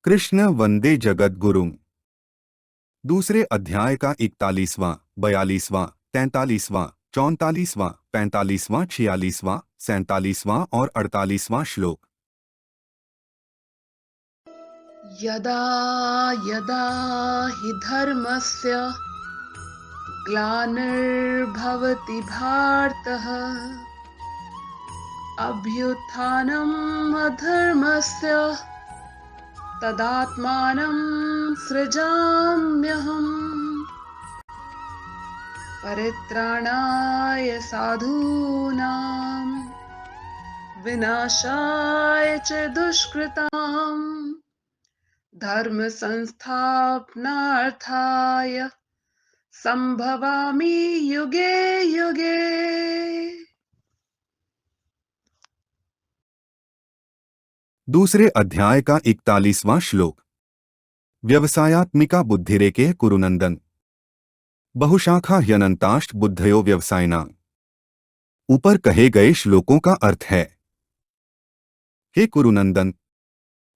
कृष्ण वंदे जगद्गुरुम्। दूसरे अध्याय का 41वां, 42वां, 43वां, 44वां, 45वां, 46वां, 47वां और 48वां श्लोक। यदा यदा हि धर्मस्य ग्लानिर्भवति भारतः अभ्युत्थानम् अधर्मस्य तदात्मानं सृजाम्यहम् परित्राणाय साधूनां विनाशाय च दुष्कृताम् धर्म संस्थापनार्थाय संभवामि युगे युगे। दूसरे अध्याय का 41वां श्लोक। व्यवसायात्मिका बुद्धिरेके कुरुनंदन बहुशाखा ह्यनंताष्ट बुद्धयो व्यवसायिना। ऊपर कहे गए श्लोकों का अर्थ है, हे कुरुनंदन,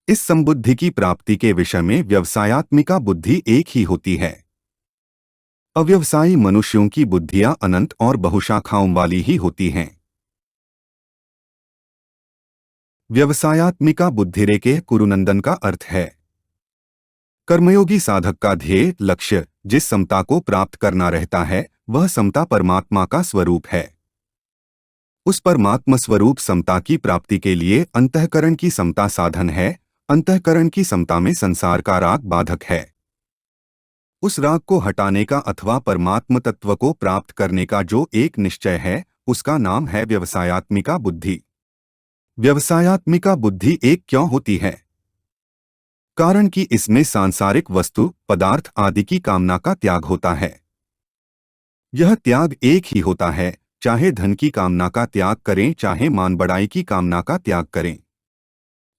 इस संबुद्धि की प्राप्ति के विषय में व्यवसायात्मिका बुद्धि एक ही होती है। अव्यवसायी मनुष्यों की बुद्धियां अनंत और बहुशाखाओं वाली ही होती हैं। व्यवसायात्मिका बुद्धिरेके कुरुनंदन का अर्थ है, कर्मयोगी साधक का ध्येय लक्ष्य जिस समता को प्राप्त करना रहता है, वह समता परमात्मा का स्वरूप है। उस परमात्मा स्वरूप समता की प्राप्ति के लिए अंतःकरण की समता साधन है। अंतःकरण की समता में संसार का राग बाधक है। उस राग को हटाने का अथवा परमात्म तत्व को प्राप्त करने का जो एक निश्चय है, उसका नाम है व्यवसायात्मिका बुद्धि। व्यवसायात्मिका बुद्धि एक क्यों होती है? कारण कि इसमें सांसारिक वस्तु पदार्थ आदि की कामना का त्याग होता है। यह त्याग एक ही होता है, चाहे धन की कामना का त्याग करें, चाहे मान बढ़ाई की कामना का त्याग करें।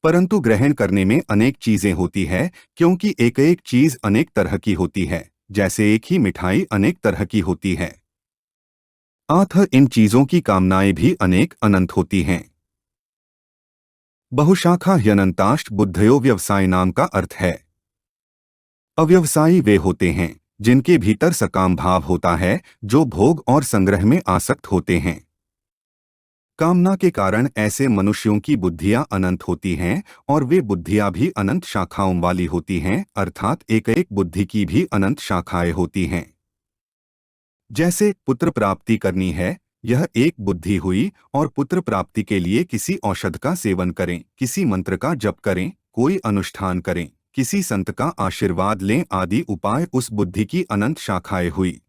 परंतु ग्रहण करने में अनेक चीजें होती है, क्योंकि एक एक चीज अनेक तरह की होती है, जैसे एक ही मिठाई अनेक तरह की होती है। अतः इन चीजों की कामनाएं भी अनेक अनंत होती हैं। बहुशाखा ह्यनंताष्ट बुद्धयो व्यवसाय नाम का अर्थ है, अव्यवसायी वे होते हैं जिनके भीतर सकाम भाव होता है, जो भोग और संग्रह में आसक्त होते हैं। कामना के कारण ऐसे मनुष्यों की बुद्धियां अनंत होती हैं और वे बुद्धियां भी अनंत शाखाओं वाली होती हैं, अर्थात एक एक बुद्धि की भी अनंत शाखाएं होती हैं। जैसे पुत्र प्राप्ति करनी है, यह एक बुद्धि हुई, और पुत्र प्राप्ति के लिए किसी औषध का सेवन करें, किसी मंत्र का जप करें, कोई अनुष्ठान करें, किसी संत का आशीर्वाद लें आदि उपाय उस बुद्धि की अनंत शाखाएं हुई।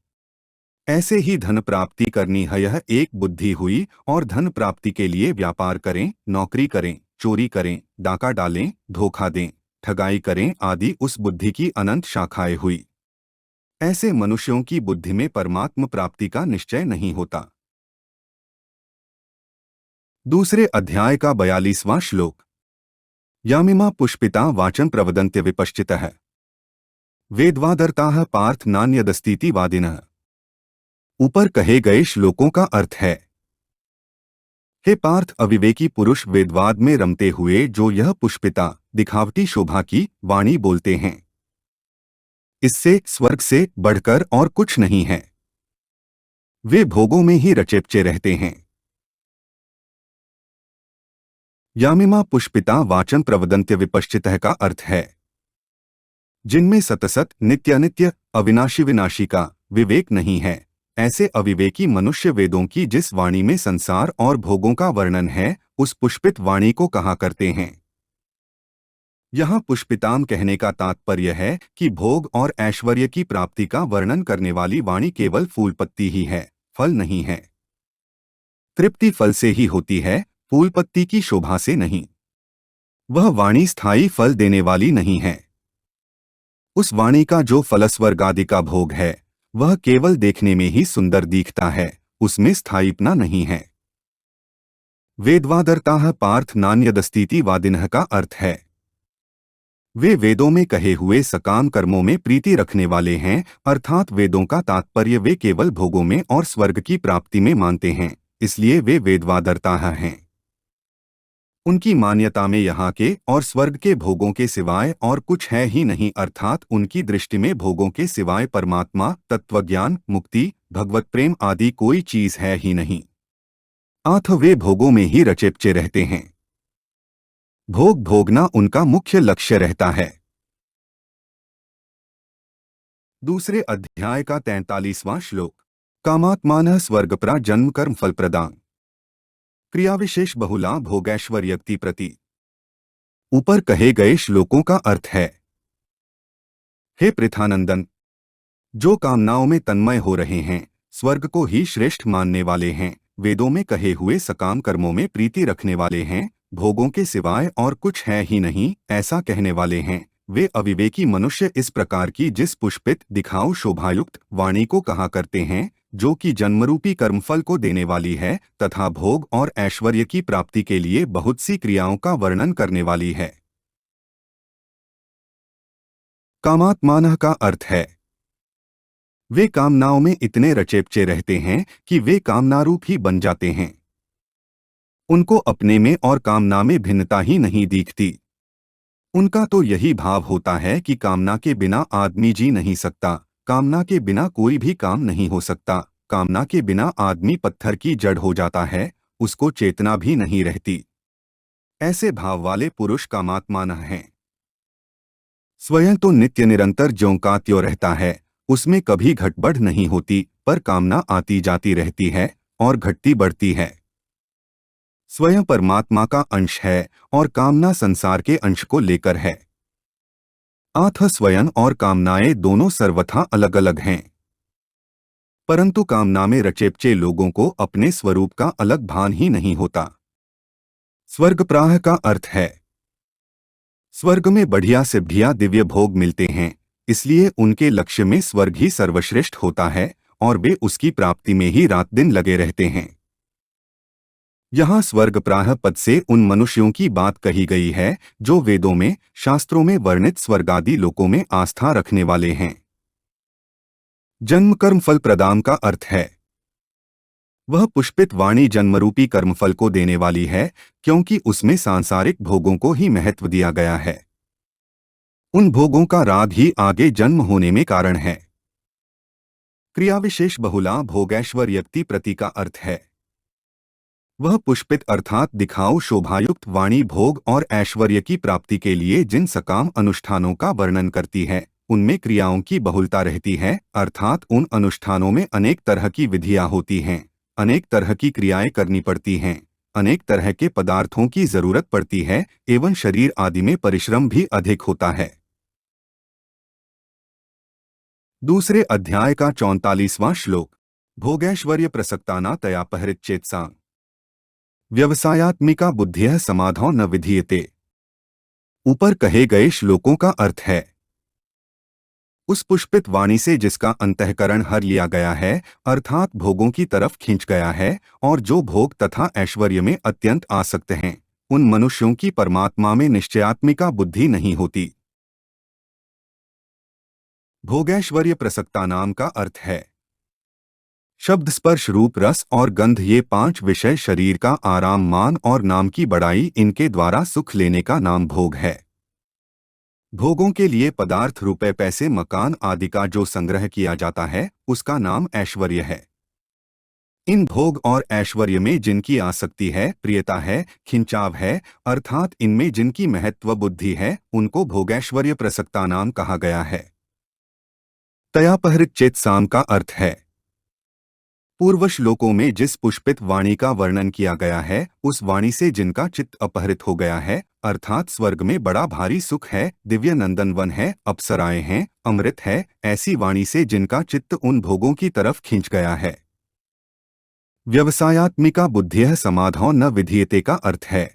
ऐसे ही धन प्राप्ति करनी है, यह एक बुद्धि हुई, और धन प्राप्ति के लिए व्यापार करें, नौकरी करें, चोरी करें, डाका डालें, धोखा दें, ठगाई करें आदि उस बुद्धि की अनंत शाखाएं हुई। ऐसे मनुष्यों की बुद्धि में परमात्म प्राप्ति का निश्चय नहीं होता। दूसरे अध्याय का 42वां श्लोक। यामिमा पुष्पिता वाचं प्रवदन्त्य विपश्चितः वेदवादर्ताः पार्थ नान्यदस्तीति वादिनः। ऊपर कहे गए श्लोकों का अर्थ है, हे पार्थ, अविवेकी पुरुष वेदवाद में रमते हुए जो यह पुष्पिता दिखावटी शोभा की वाणी बोलते हैं, इससे स्वर्ग से बढ़कर और कुछ नहीं है। वे भोगों में ही रचेपचे रहते हैं। यामिमा पुष्पिता वाचं प्रवदन्त्य विपश्चितः का अर्थ है, जिनमें सतसत नित्यानित्य अविनाशी विनाशी का विवेक नहीं है, ऐसे अविवेकी मनुष्य वेदों की जिस वाणी में संसार और भोगों का वर्णन है, उस पुष्पित वाणी को कहा करते हैं। यहाँ पुष्पिताम कहने का तात्पर्य है कि भोग और ऐश्वर्य की प्राप्ति का वर्णन करने वाली वाणी केवल फूल पत्ती ही है, फल नहीं है। तृप्ति फल से ही होती है, फूल पत्ती की शोभा से नहीं। वह वाणी स्थायी फल देने वाली नहीं है। उस वाणी का जो फलस्वर्ग आदि का भोग है, वह केवल देखने में ही सुंदर दिखता है, उसमें स्थायीपना नहीं है। वेदवादर्ताः पार्थ नान्यदस्तीति वादिनः का अर्थ है, वे वेदों में कहे हुए सकाम कर्मों में प्रीति रखने वाले हैं, अर्थात वेदों का तात्पर्य वे केवल भोगों में और स्वर्ग की प्राप्ति में मानते हैं, इसलिए वे वेदवादर्ताः हैं। उनकी मान्यता में यहाँ के और स्वर्ग के भोगों के सिवाय और कुछ है ही नहीं, अर्थात उनकी दृष्टि में भोगों के सिवाय परमात्मा, तत्वज्ञान, मुक्ति, भगवत प्रेम आदि कोई चीज है ही नहीं। अतः वे भोगों में ही रचेपचे रहते हैं। भोग भोगना उनका मुख्य लक्ष्य रहता है। दूसरे अध्याय का 43वां श्लोक। कामात्मानः स्वर्गपरा जन्म कर्म फल प्रदान क्रियाविशेष बहुला भोगैश्वर्यक्ति प्रति। ऊपर कहे गए श्लोकों का अर्थ है, हे पृथानंदन, जो कामनाओं में तन्मय हो रहे हैं, स्वर्ग को ही श्रेष्ठ मानने वाले हैं, वेदों में कहे हुए सकाम कर्मों में प्रीति रखने वाले हैं, भोगों के सिवाय और कुछ है ही नहीं ऐसा कहने वाले हैं, वे अविवेकी मनुष्य इस प्रकार की जिस पुष्पित दिखाऊ शोभायुक्त वाणी को कहा करते हैं, जो कि जन्मरूपी कर्मफल को देने वाली है तथा भोग और ऐश्वर्य की प्राप्ति के लिए बहुत सी क्रियाओं का वर्णन करने वाली है। कामात्मानः का अर्थ है, वे कामनाओं में इतने रचेपचे रहते हैं कि वे कामनारूप ही बन जाते हैं। उनको अपने में और कामना में भिन्नता ही नहीं दिखती। उनका तो यही भाव होता है कि कामना के बिना आदमी जी नहीं सकता, कामना के बिना कोई भी काम नहीं हो सकता, कामना के बिना आदमी पत्थर की जड़ हो जाता है, उसको चेतना भी नहीं रहती। ऐसे भाव वाले पुरुष कामात्मानः हैं। स्वयं तो नित्य निरंतर ज्यों का त्यों रहता है, उसमें कभी घटबढ़ नहीं होती, पर कामना आती जाती रहती है और घटती बढ़ती है। स्वयं परमात्मा का अंश है और कामना संसार के अंश को लेकर है। अतः स्वयं और कामनाएं दोनों सर्वथा अलग अलग हैं। परंतु कामना में रचेपचे लोगों को अपने स्वरूप का अलग भान ही नहीं होता। स्वर्गप्राह का अर्थ है, स्वर्ग में बढ़िया से बढ़िया दिव्य भोग मिलते हैं, इसलिए उनके लक्ष्य में स्वर्ग ही सर्वश्रेष्ठ होता है और वे उसकी प्राप्ति में ही रात दिन लगे रहते हैं। यहाँ स्वर्गप्राह पद से उन मनुष्यों की बात कही गई है जो वेदों में, शास्त्रों में वर्णित स्वर्गादि लोकों में आस्था रखने वाले हैं। जन्म कर्म फल प्रदान का अर्थ है, वह पुष्पित वाणी जन्मरूपी कर्मफल को देने वाली है, क्योंकि उसमें सांसारिक भोगों को ही महत्व दिया गया है। उन भोगों का राग ही आगे जन्म होने में कारण है। क्रियाविशेष बहुला भोगैश्वर्यक्ति प्रति का अर्थ है, वह पुष्पित अर्थात दिखाऊ शोभायुक्त वाणी भोग और ऐश्वर्य की प्राप्ति के लिए जिन सकाम अनुष्ठानों का वर्णन करती है, उनमें क्रियाओं की बहुलता रहती है, अर्थात उन अनुष्ठानों में अनेक तरह की विधियां होती हैं, अनेक तरह की क्रियाएं करनी पड़ती हैं, अनेक तरह के पदार्थों की जरूरत पड़ती है एवं शरीर आदि में परिश्रम भी अधिक होता है। दूसरे अध्याय का 44वां श्लोक। भोगैश्वर्य प्रसक्ताना तयापहृत चेतसां व्यवसायात्मिका बुद्धियः समाधौ न विधीयते। ऊपर कहे गए श्लोकों का अर्थ है, उस पुष्पित वाणी से जिसका अंतःकरण हर लिया गया है, अर्थात भोगों की तरफ खींच गया है, और जो भोग तथा ऐश्वर्य में अत्यंत आसक्त हैं, उन मनुष्यों की परमात्मा में निश्चयात्मिका बुद्धि नहीं होती। भोगैश्वर्य प्रसक्ता नाम का अर्थ है, शब्द स्पर्श रूप रस और गंध, ये 5 विषय शरीर का आराम, मान और नाम की बड़ाई, इनके द्वारा सुख लेने का नाम भोग है। भोगों के लिए पदार्थ, रुपए, पैसे, मकान आदि का जो संग्रह किया जाता है, उसका नाम ऐश्वर्य है। इन भोग और ऐश्वर्य में जिनकी आसक्ति है, प्रियता है, खिंचाव है, अर्थात इनमें जिनकी महत्व बुद्धि है, उनको भोगैश्वर्य प्रसक्ता नाम कहा गया है। तयापहृत चेतसाम का अर्थ है, पूर्व श्लोकों में जिस पुष्पित वाणी का वर्णन किया गया है, उस वाणी से जिनका चित्त अपहृत हो गया है, अर्थात स्वर्ग में बड़ा भारी सुख है, दिव्य नंदनवन है, अप्सराएं हैं, अमृत है, ऐसी वाणी से जिनका चित्त उन भोगों की तरफ खींच गया है। व्यवसायात्मिका बुद्धियः समाधौ न विधीयते का अर्थ है,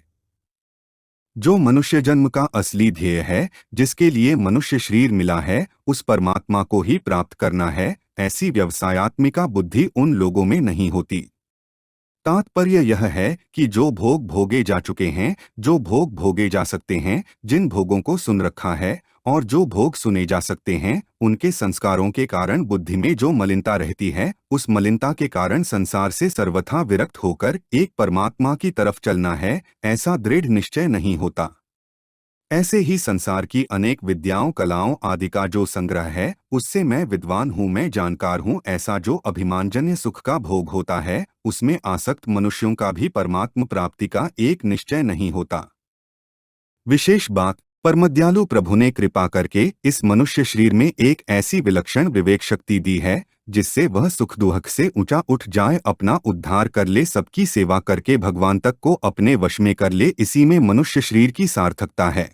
जो मनुष्य जन्म का असली ध्येय है, जिसके लिए मनुष्य शरीर मिला है, उस परमात्मा को ही प्राप्त करना है, ऐसी व्यवसायात्मिका बुद्धि उन लोगों में नहीं होती। तात्पर्य यह है कि जो भोग भोगे जा चुके हैं, जो भोग भोगे जा सकते हैं, जिन भोगों को सुन रखा है, और जो भोग सुने जा सकते हैं उनके संस्कारों के कारण बुद्धि में जो मलिनता रहती है, उस मलिनता के कारण संसार से सर्वथा विरक्त होकर एक परमात्मा की तरफ चलना है, ऐसा दृढ़ निश्चय नहीं होता। ऐसे ही संसार की अनेक विद्याओं कलाओं आदि का जो संग्रह है, उससे मैं विद्वान हूँ, मैं जानकार हूँ, ऐसा जो अभिमानजन्य सुख का भोग होता है, उसमें आसक्त मनुष्यों का भी परमात्म प्राप्ति का एक निश्चय नहीं होता। विशेष बात, परमदयालु प्रभु ने कृपा करके इस मनुष्य शरीर में एक ऐसी विलक्षण विवेक शक्ति दी है, जिससे वह सुख दुख से ऊंचा उठ जाए, अपना उद्धार कर ले, सबकी सेवा करके भगवान तक को अपने वश में कर ले। इसी में मनुष्य शरीर की सार्थकता है।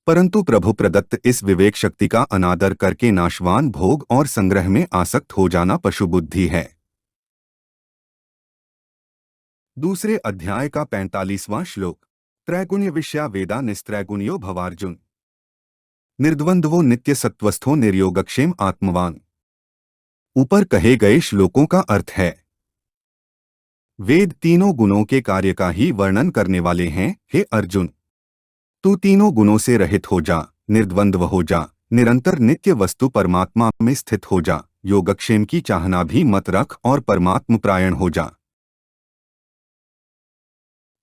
परंतु प्रभु प्रदत्त इस विवेक शक्ति का अनादर करके नाशवान भोग और संग्रह में आसक्त हो जाना पशु बुद्धि है। दूसरे अध्याय का 45वां श्लोक। त्रैगुण्य विषया वेदा निस्त्रैगुण्यो भवार्जुन, निर्द्वंद्वो नित्य सत्वस्थो निर्योगक्षेम आत्मवान। ऊपर कहे गए श्लोकों का अर्थ है, वेद तीनों गुणों के कार्य का ही वर्णन करने वाले हैं। हे अर्जुन, तू तीनों गुणों से रहित हो जा, निर्द्वंद्व हो जा, निरंतर नित्य वस्तु परमात्मा में स्थित हो जा, योगक्षेम की चाहना भी मत रख और परमात्म प्रायण हो जा।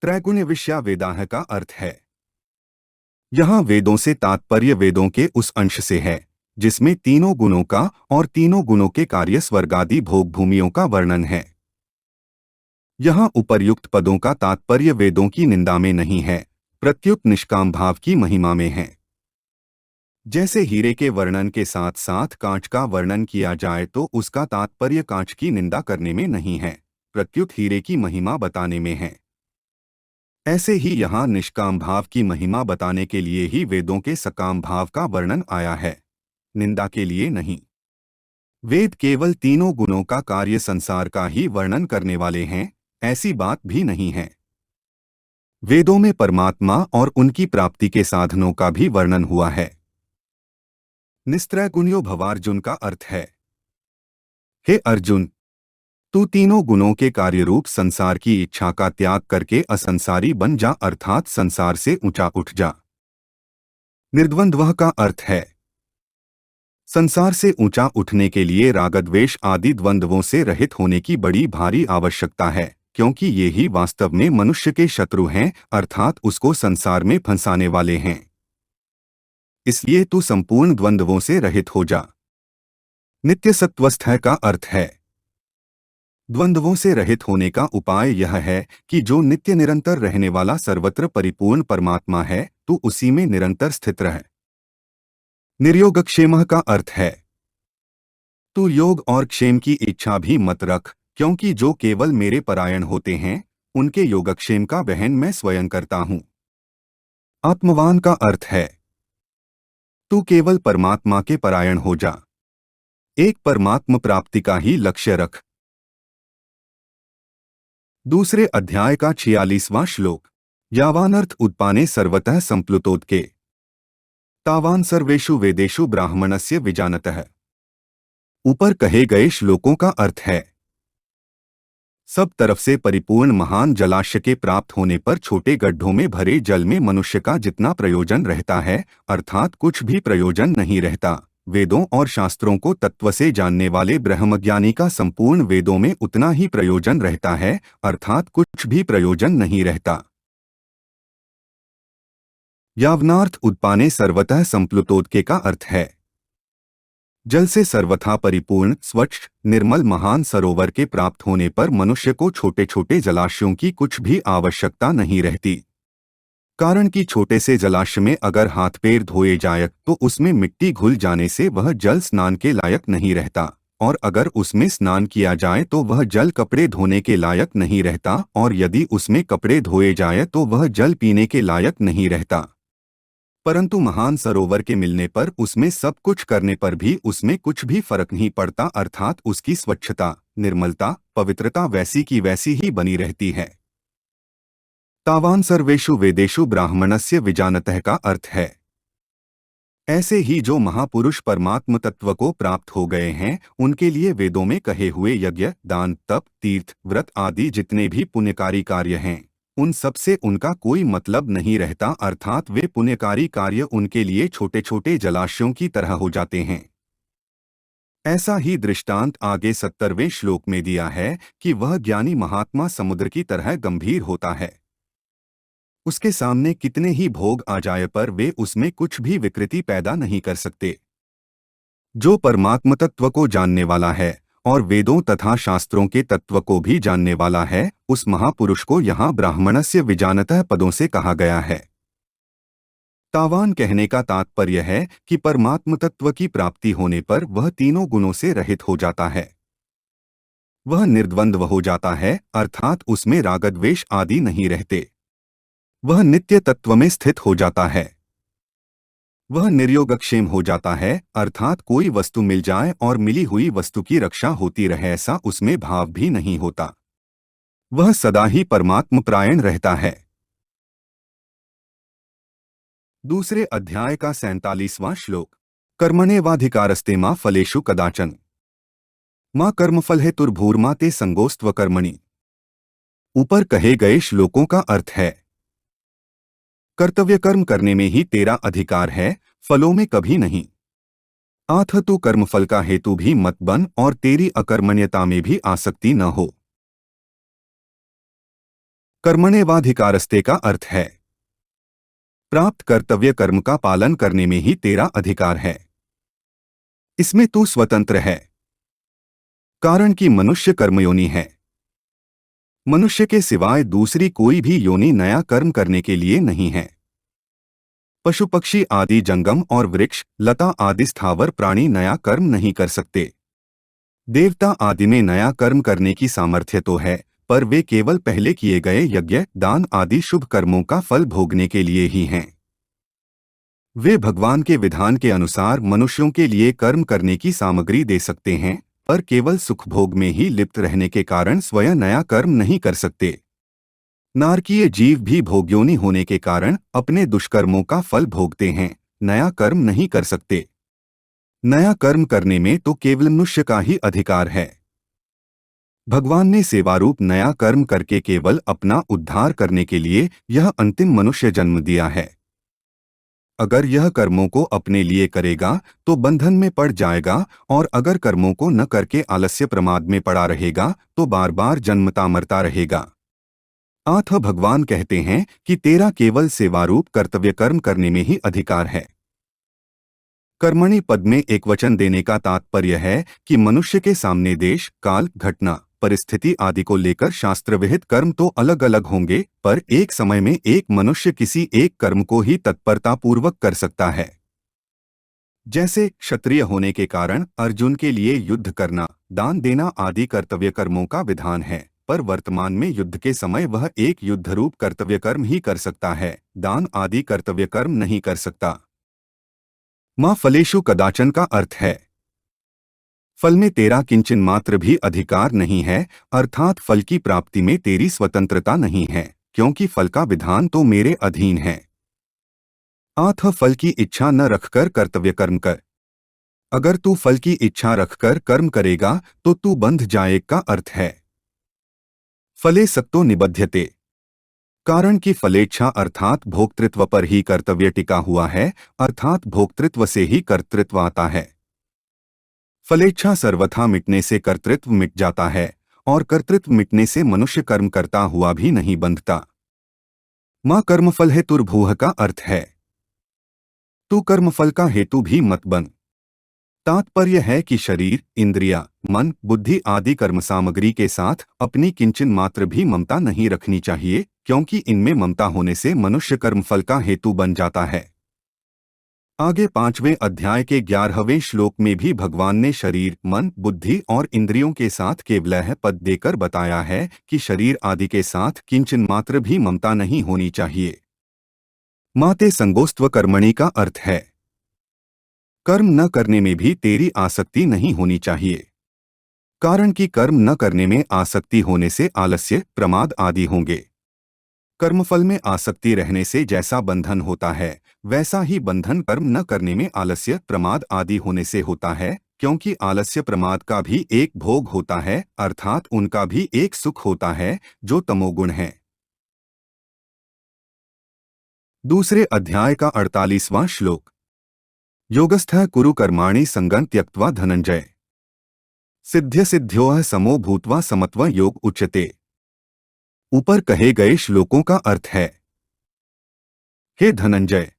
त्रैगुण्य विषया वेदाह का अर्थ है, यहाँ वेदों से तात्पर्य वेदों के उस अंश से है जिसमें तीनों गुणों का और तीनों गुणों के कार्य स्वर्गादि भोग भूमियों का वर्णन है। यहाँ उपर्युक्त पदों का तात्पर्य वेदों की निंदा में नहीं है, प्रत्युत निष्काम भाव की महिमा में है। जैसे हीरे के वर्णन के साथ साथ कांच का वर्णन किया जाए तो उसका तात्पर्य कांच की निंदा करने में नहीं है, प्रत्युत हीरे की महिमा बताने में है। ऐसे ही यहाँ निष्काम भाव की महिमा बताने के लिए ही वेदों के सकाम भाव का वर्णन आया है, निंदा के लिए नहीं। वेद केवल तीनों गुणों का कार्य संसार का ही वर्णन करने वाले हैं, ऐसी बात भी नहीं है। वेदों में परमात्मा और उनकी प्राप्ति के साधनों का भी वर्णन हुआ है। निस्त्रैगुण्यो भवार्जुन का अर्थ है, हे अर्जुन, तू तीनों गुणों के कार्य रूप संसार की इच्छा का त्याग करके असंसारी बन जा, अर्थात संसार से ऊंचा उठ जा। निर्द्वंद्व का अर्थ है, संसार से ऊंचा उठने के लिए रागद्वेष आदि द्वंद्वों से रहित होने की बड़ी भारी आवश्यकता है, क्योंकि ये ही वास्तव में मनुष्य के शत्रु हैं, अर्थात उसको संसार में फंसाने वाले हैं। इसलिए तू संपूर्ण द्वंद्वों से रहित हो जा। नित्य सत्वस्थ का अर्थ है, द्वंद्वों से रहित होने का उपाय यह है कि जो नित्य निरंतर रहने वाला सर्वत्र परिपूर्ण परमात्मा है, तू उसी में निरंतर स्थित रह। निर्योगक्षेम का अर्थ है, तू योग और क्षेम की इच्छा भी मत रख, क्योंकि जो केवल मेरे परायण होते हैं उनके योगक्षेम का वहन मैं स्वयं करता हूं। आत्मवान का अर्थ है, तू केवल परमात्मा के परायण हो जा, एक परमात्म प्राप्ति का ही लक्ष्य रख। दूसरे अध्याय का 46वां श्लोक। यावानर्थ उत्पाने सर्वतः संप्लुतोदके, तावान सर्वेषु वेदेषु ब्राह्मणस्य विजानतः। ऊपर कहे गए श्लोकों का अर्थ है, सब तरफ से परिपूर्ण महान जलाशय के प्राप्त होने पर छोटे गड्ढों में भरे जल में मनुष्य का जितना प्रयोजन रहता है, अर्थात कुछ भी प्रयोजन नहीं रहता, वेदों और शास्त्रों को तत्व से जानने वाले ब्रह्मज्ञानी का संपूर्ण वेदों में उतना ही प्रयोजन रहता है, अर्थात कुछ भी प्रयोजन नहीं रहता। यावनार्थ उत्पाने सर्वतः संप्लुतोदके का अर्थ है, जल से सर्वथा परिपूर्ण स्वच्छ निर्मल महान सरोवर के प्राप्त होने पर मनुष्य को छोटे छोटे जलाशयों की कुछ भी आवश्यकता नहीं रहती। कारण कि छोटे से जलाशय में अगर हाथ पैर धोए जाए तो उसमें मिट्टी घुल जाने से वह जल स्नान के लायक नहीं रहता, और अगर उसमें स्नान किया जाए तो वह जल कपड़े धोने के लायक नहीं रहता, और यदि उसमें कपड़े धोए जाए तो वह जल पीने के लायक नहीं रहता। परंतु महान सरोवर के मिलने पर उसमें सब कुछ करने पर भी उसमें कुछ भी फर्क नहीं पड़ता, अर्थात उसकी स्वच्छता निर्मलता पवित्रता वैसी की वैसी ही बनी रहती है। तावान सर्वेषु वेदेषु ब्राह्मणस्य विजानतः का अर्थ है, ऐसे ही जो महापुरुष परमात्म तत्व को प्राप्त हो गए हैं उनके लिए वेदों में कहे हुए यज्ञ दान तप तीर्थ व्रत आदि जितने भी पुण्यकारी कार्य हैं उन सब से उनका कोई मतलब नहीं रहता, अर्थात वे पुण्यकारी कार्य उनके लिए छोटे छोटे जलाशयों की तरह हो जाते हैं। ऐसा ही दृष्टांत आगे 70वें श्लोक में दिया है कि वह ज्ञानी महात्मा समुद्र की तरह गंभीर होता है। उसके सामने कितने ही भोग आ जाए पर वे उसमें कुछ भी विकृति पैदा नहीं कर सकते। जो परमात्म तत्व को जानने वाला है और वेदों तथा शास्त्रों के तत्व को भी जानने वाला है, उस महापुरुष को यहाँ ब्राह्मणस्य विजानतः पदों से कहा गया है। तावान कहने का तात्पर्य है कि परमात्म तत्व की प्राप्ति होने पर वह तीनों गुणों से रहित हो जाता है। वह निर्द्वंद्व हो जाता है, अर्थात उसमें रागद्वेष आदि नहीं रहते। वह नित्य तत्व में स्थित हो जाता है। वह निर्योगक्षेम हो जाता है, अर्थात कोई वस्तु मिल जाए और मिली हुई वस्तु की रक्षा होती रहे, ऐसा उसमें भाव भी नहीं होता। वह सदा ही परमात्म प्रायण रहता है। दूसरे अध्याय का 47वां श्लोक। कर्मण्येवाधिकारस्ते मा फलेषु कदाचन मां कर्मफल हेतुर्भूर्मा ते संगोस्त्व कर्मणि। ऊपर कहे गए श्लोकों का अर्थ है, कर्तव्य कर्म करने में ही तेरा अधिकार है, फलों में कभी नहीं। आथ तू कर्मफल का हेतु भी मत बन और तेरी अकर्मण्यता में भी आसक्ति न हो। कर्मण्येवाधिकारस्ते का अर्थ है, प्राप्त कर्तव्य कर्म का पालन करने में ही तेरा अधिकार है। इसमें तू स्वतंत्र है, कारण कि मनुष्य कर्मयोनि है। मनुष्य के सिवाय दूसरी कोई भी योनि नया कर्म करने के लिए नहीं है। पशु पक्षी आदि जंगम और वृक्ष लता आदि स्थावर प्राणी नया कर्म नहीं कर सकते। देवता आदि में नया कर्म करने की सामर्थ्य तो है, पर वे केवल पहले किए गए यज्ञ दान आदि शुभ कर्मों का फल भोगने के लिए ही हैं। वे भगवान के विधान के अनुसार मनुष्यों के लिए कर्म करने की सामग्री दे सकते हैं, पर केवल सुखभोग में ही लिप्त रहने के कारण स्वयं नया कर्म नहीं कर सकते। नारकीय जीव भी भोग्योनि होने के कारण अपने दुष्कर्मों का फल भोगते हैं, नया कर्म नहीं कर सकते। नया कर्म करने में तो केवल मनुष्य का ही अधिकार है। भगवान ने सेवारूप नया कर्म करके केवल अपना उद्धार करने के लिए यह अंतिम मनुष्य जन्म दिया है। अगर यह कर्मों को अपने लिए करेगा तो बंधन में पड़ जाएगा, और अगर कर्मों को न करके आलस्य प्रमाद में पड़ा रहेगा तो बार बार जन्मता मरता रहेगा। आथ भगवान कहते हैं कि तेरा केवल सेवारूप कर्तव्य कर्म करने में ही अधिकार है। कर्मणि पद में एक वचन देने का तात्पर्य है कि मनुष्य के सामने देश काल घटना परिस्थिति आदि को लेकर शास्त्र विहित कर्म तो अलग अलग होंगे, पर एक समय में एक मनुष्य किसी एक कर्म को ही तत्परता पूर्वक कर सकता है। जैसे क्षत्रिय होने के कारण अर्जुन के लिए युद्ध करना, दान देना आदि कर्तव्य कर्मों का विधान है, पर वर्तमान में युद्ध के समय वह एक युद्धरूप कर्तव्य कर्म ही कर सकता है, दान आदि कर्तव्य कर्म नहीं कर सकता। मां फलेषु कदाचन का अर्थ है, फल में तेरा किंचन मात्र भी अधिकार नहीं है, अर्थात फल की प्राप्ति में तेरी स्वतंत्रता नहीं है, क्योंकि फल का विधान तो मेरे अधीन है। आथ फल की इच्छा न रखकर कर्तव्य कर्म कर। अगर तू फल की इच्छा रखकर कर्म करेगा तो तू बंध जाए का अर्थ है। फले सक्तो निबध्यते, कारण कि फलेच्छा अर्थात भोक्तृत्व पर ही कर्तव्य टिका हुआ है, अर्थात भोक्तृत्व से ही कर्तृत्व आता है। फलेच्छा सर्वथा मिटने से कर्तृत्व मिट जाता है, और कर्तृत्व मिटने से मनुष्य कर्म करता हुआ भी नहीं बंधता। मां कर्मफल हेतुर्भूः का अर्थ है, तू कर्मफल का हेतु भी मत बन। तात्पर्य है कि शरीर इंद्रिया मन बुद्धि आदि कर्म सामग्री के साथ अपनी किंचन मात्र भी ममता नहीं रखनी चाहिए, क्योंकि इनमें ममता होने से मनुष्य कर्मफल का हेतु बन जाता है। आगे 5वें अध्याय के 11वें श्लोक में भी भगवान ने शरीर मन बुद्धि और इंद्रियों के साथ केवलह पद देकर बताया है कि शरीर आदि के साथ किंचन मात्र भी ममता नहीं होनी चाहिए। माते संगोस्त्व कर्मणि का अर्थ है, कर्म न करने में भी तेरी आसक्ति नहीं होनी चाहिए, कारण कि कर्म न करने में आसक्ति होने से आलस्य प्रमाद आदि होंगे। कर्मफल में आसक्ति रहने से जैसा बंधन होता है, वैसा ही बंधन कर्म न करने में आलस्य प्रमाद आदि होने से होता है, क्योंकि आलस्य प्रमाद का भी एक भोग होता है, अर्थात उनका भी एक सुख होता है जो तमोगुण है। दूसरे अध्याय का 48वां श्लोक। योगस्थः कुरु कर्माणि संगं त्यक्त्वा धनंजय सिद्ध्य सिद्ध्योः समो भूत्वा समत्व योग उच्यते। ऊपर कहे गए श्लोकों का अर्थ है, हे धनंजय,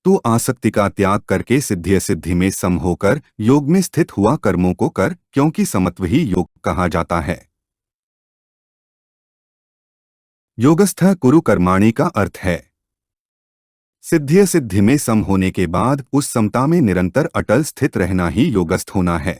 तू आसक्ति का त्याग करके सिद्धि सिद्धि में सम होकर योग में स्थित हुआ कर्मों को कर, क्योंकि समत्व ही योग कहा जाता है। योगस्थ कुरु कर्माणि का अर्थ है सिद्धि सिद्धि में सम होने के बाद उस समता में निरंतर अटल स्थित रहना ही योगस्थ होना है।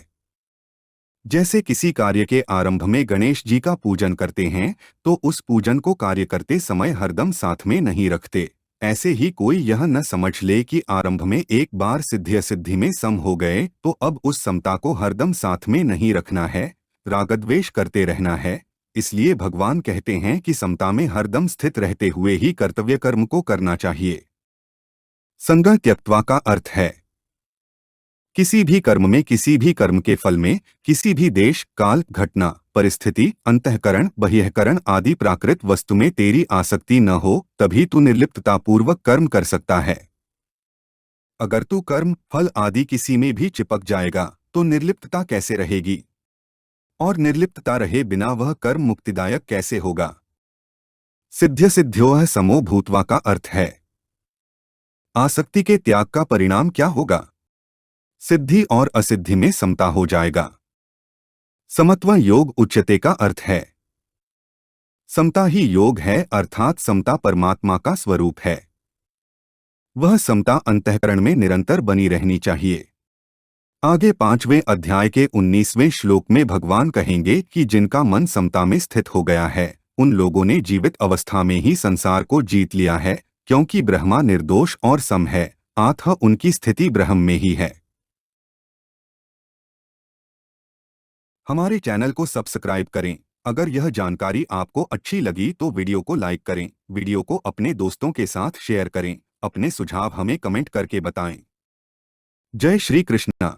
जैसे किसी कार्य के आरंभ में गणेश जी का पूजन करते हैं तो उस पूजन को कार्य करते समय हरदम साथ में नहीं रखते, ऐसे ही कोई यह न समझ ले कि आरंभ में एक बार सिद्धि सिद्धि में सम हो गए तो अब उस समता को हरदम साथ में नहीं रखना है, रागद्वेष करते रहना है। इसलिए भगवान कहते हैं कि समता में हरदम स्थित रहते हुए ही कर्तव्य कर्म को करना चाहिए। संगं त्यक्त्वा का अर्थ है किसी भी कर्म में, किसी भी कर्म के फल में, किसी भी देश, काल, घटना, परिस्थिति, अंतःकरण, बहिःकरण आदि प्राकृत वस्तु में तेरी आसक्ति न हो, तभी तू निर्लिप्ततापूर्वक कर्म कर सकता है। अगर तू कर्म, फल आदि किसी में भी चिपक जाएगा तो निर्लिप्तता कैसे रहेगी, और निर्लिप्तता रहे बिना वह कर्म मुक्तिदायक कैसे होगा। सिद्ध्य सिद्ध्योः समो भूत्वा का अर्थ है आसक्ति के त्याग का परिणाम क्या होगा, सिद्धि और असिद्धि में समता हो जाएगा। समत्व योग उच्यते का अर्थ है समता ही योग है, अर्थात समता परमात्मा का स्वरूप है। वह समता अंतःकरण में निरंतर बनी रहनी चाहिए। आगे 5वें अध्याय के 19वें श्लोक में भगवान कहेंगे कि जिनका मन समता में स्थित हो गया है उन लोगों ने जीवित अवस्था में ही संसार को जीत लिया है, क्योंकि ब्रह्मा निर्दोष और सम है, अतः उनकी स्थिति ब्रह्म में ही है। हमारे चैनल को सब्सक्राइब करें। अगर यह जानकारी आपको अच्छी लगी तो वीडियो को लाइक करें, वीडियो को अपने दोस्तों के साथ शेयर करें, अपने सुझाव हमें कमेंट करके बताएं। जय श्री कृष्ण।